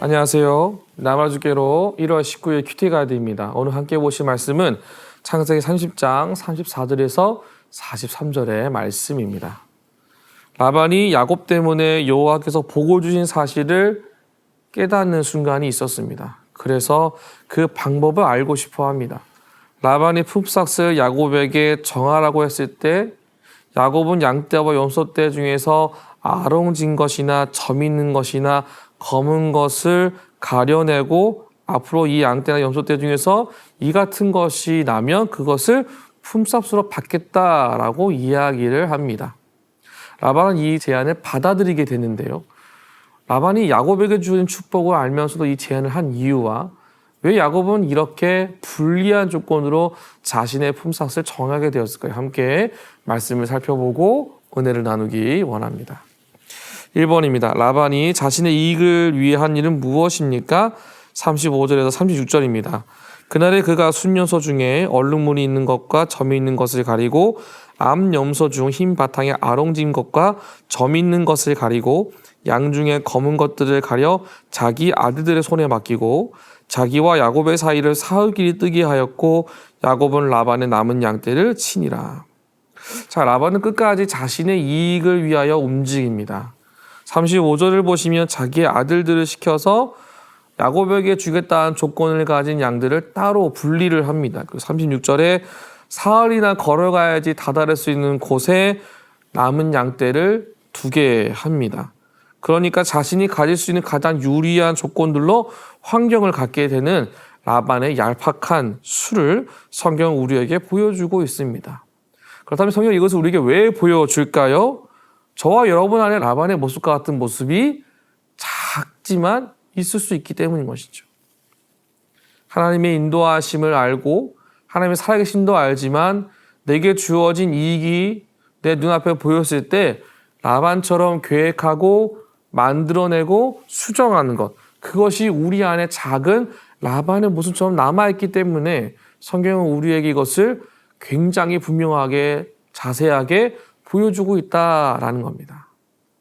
안녕하세요. 나말주께로 1월 19일 큐티 가이드입니다. 오늘 함께 보실 말씀은 창세기 30장 34절에서 43절의 말씀입니다. 라반이 야곱 때문에 여호와께서 복을 주신 사실을 깨닫는 순간이 있었습니다. 그래서 그 방법을 알고 싶어 합니다. 라반이 품삯을 야곱에게 정하라고 했을 때 야곱은 양떼와 염소떼 중에서 아롱진 것이나 점 있는 것이나 검은 것을 가려내고 앞으로 이 양떼나 염소떼 중에서 이 같은 것이 나면 그것을 품삯으로 받겠다라고 이야기를 합니다. 라반은 이 제안을 받아들이게 되는데요. 라반이 야곱에게 주는 축복을 알면서도 이 제안을 한 이유와 왜 야곱은 이렇게 불리한 조건으로 자신의 품삯을 정하게 되었을까요? 함께 말씀을 살펴보고 은혜를 나누기 원합니다. 1번입니다. 라반이 자신의 이익을 위해 한 일은 무엇입니까? 35절에서 36절입니다. 그날에 그가 순염소 중에 얼룩무늬 있는 것과 점이 있는 것을 가리고 암염소 중 흰 바탕에 아롱진 것과 점 있는 것을 가리고 양 중에 검은 것들을 가려 자기 아들들의 손에 맡기고 자기와 야곱의 사이를 사흘길이 뜨게 하였고 야곱은 라반의 남은 양떼를 치니라. 자, 라반은 끝까지 자신의 이익을 위하여 움직입니다. 35절을 보시면 자기의 아들들을 시켜서 야곱에게 주겠다는 조건을 가진 양들을 따로 분리를 합니다. 그리고 36절에 사흘이나 걸어가야지 다다를 수 있는 곳에 남은 양떼를 두게 합니다. 그러니까 자신이 가질 수 있는 가장 유리한 조건들로 환경을 갖게 되는 라반의 얄팍한 수를 성경은 우리에게 보여주고 있습니다. 그렇다면 성경은 이것을 우리에게 왜 보여줄까요? 저와 여러분 안에 라반의 모습과 같은 모습이 작지만 있을 수 있기 때문인 것이죠. 하나님의 인도하심을 알고 하나님의 살아계심도 알지만 내게 주어진 이익이 내 눈앞에 보였을 때 라반처럼 계획하고 만들어내고 수정하는 것, 그것이 우리 안에 작은 라반의 모습처럼 남아있기 때문에 성경은 우리에게 이것을 굉장히 분명하게 자세하게 보여주고 있다라는 겁니다.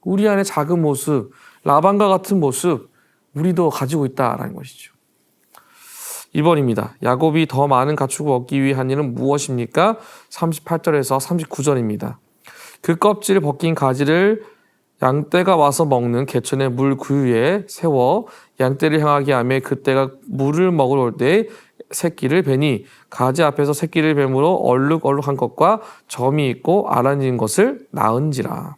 우리 안에 작은 모습, 라반과 같은 모습 우리도 가지고 있다라는 것이죠. 2번입니다. 야곱이 더 많은 가축을 얻기 위해 한 일은 무엇입니까? 38절에서 39절입니다. 그 껍질을 벗긴 가지를 양떼가 와서 먹는 개천의 물 구유에 세워 양떼를 향하게 하며 그때가 물을 먹으러 올 때 새끼를 베니 가지 앞에서 새끼를 뱀으로 얼룩얼룩한 것과 점이 있고 아란진 것을 낳은지라.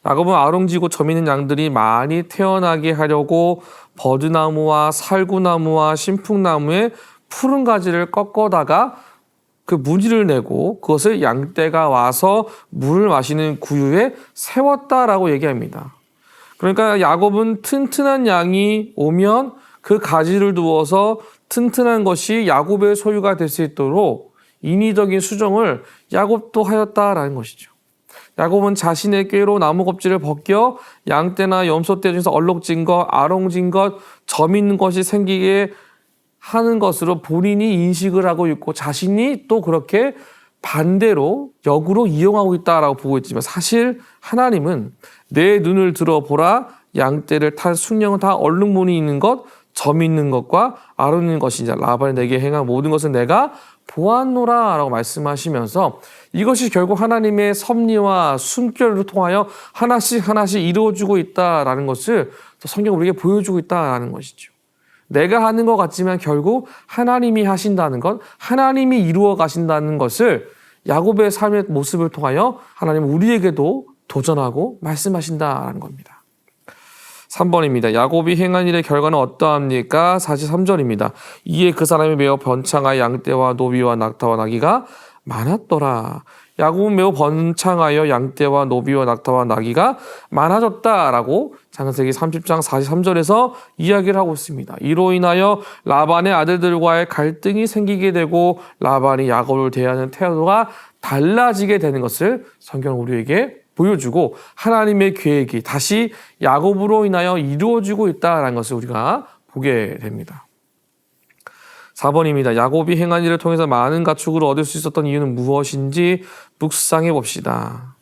야곱은 아롱지고 점 있는 양들이 많이 태어나게 하려고 버드나무와 살구나무와 신풍나무의 푸른 가지를 꺾어다가 그 무늬를 내고 그것을 양떼가 와서 물을 마시는 구유에 세웠다라고 얘기합니다. 그러니까 야곱은 튼튼한 양이 오면 그 가지를 두어서 튼튼한 것이 야곱의 소유가 될 수 있도록 인위적인 수정을 야곱도 하였다라는 것이죠. 야곱은 자신의 꾀로 나무 껍질을 벗겨 양떼나 염소떼 중에서 얼룩진 것, 아롱진 것, 점 있는 것이 생기게 하는 것으로 본인이 인식을 하고 있고 자신이 또 그렇게 반대로 역으로 이용하고 있다라고 보고 있지만 사실 하나님은 내 눈을 들어보라 양떼를 탄 숭령은 다 얼룩무늬 있는 것, 점 있는 것과 아론 있는 것이냐 라반이 내게 행한 모든 것은 내가 보았노라 라고 말씀하시면서 이것이 결국 하나님의 섭리와 숨결을 통하여 하나씩 이루어지고 있다라는 것을 성경 우리에게 보여주고 있다라는 것이죠. 내가 하는 것 같지만 결국 하나님이 하신다는 것, 하나님이 이루어 가신다는 것을 야곱의 삶의 모습을 통하여 하나님은 우리에게도 도전하고 말씀하신다라는 겁니다. 3번입니다. 야곱이 행한 일의 결과는 어떠합니까? 43절입니다. 이에 그 사람이 매우 번창하여 양떼와 노비와 낙타와 나귀가 많았더라. 야곱은 매우 번창하여 양떼와 노비와 낙타와 나귀가 많아졌다라고 창세기 30장 43절에서 이야기를 하고 있습니다. 이로 인하여 라반의 아들들과의 갈등이 생기게 되고 라반이 야곱을 대하는 태도가 달라지게 되는 것을 성경은 우리에게 보여주고 하나님의 계획이 다시 야곱으로 인하여 이루어지고 있다는 것을 우리가 보게 됩니다. 4번입니다. 야곱이 행한 일을 통해서 많은 가축을 얻을 수 있었던 이유는 무엇인지 묵상해 봅시다.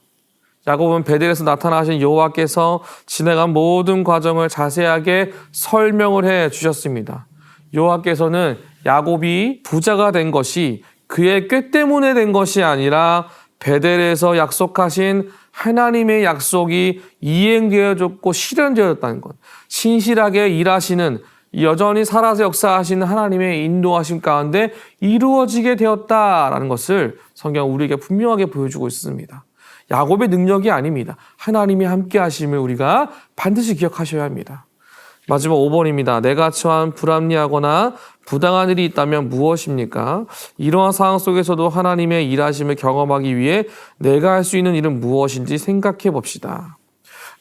야곱은 베델에서 나타나신 여호와께서 지나간 모든 과정을 자세하게 설명을 해 주셨습니다. 여호와께서는 야곱이 부자가 된 것이 그의 꾀 때문에 된 것이 아니라 베델에서 약속하신 하나님의 약속이 이행되어졌고 실현되었다는 것. 신실하게 일하시는, 여전히 살아서 역사하시는 하나님의 인도하심 가운데 이루어지게 되었다라는 것을 성경은 우리에게 분명하게 보여주고 있습니다. 야곱의 능력이 아닙니다. 하나님이 함께 하심을 우리가 반드시 기억하셔야 합니다. 마지막 5번입니다. 내가 처한 불합리하거나 부당한 일이 있다면 무엇입니까? 이러한 상황 속에서도 하나님의 일하심을 경험하기 위해 내가 할 수 있는 일은 무엇인지 생각해 봅시다.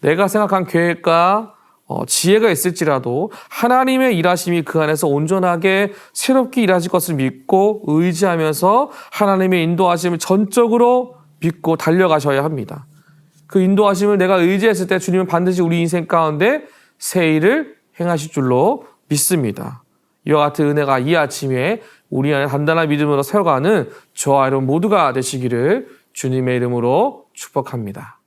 내가 생각한 계획과 지혜가 있을지라도 하나님의 일하심이 그 안에서 온전하게 새롭게 일하실 것을 믿고 의지하면서 하나님의 인도하심을 전적으로 믿고 달려가셔야 합니다. 그 인도하심을 내가 의지했을 때 주님은 반드시 우리 인생 가운데 새 일을 행하실 줄로 믿습니다. 이와 같은 은혜가 이 아침에 우리 안에 단단한 믿음으로 세워가는 저와 여러분 모두가 되시기를 주님의 이름으로 축복합니다.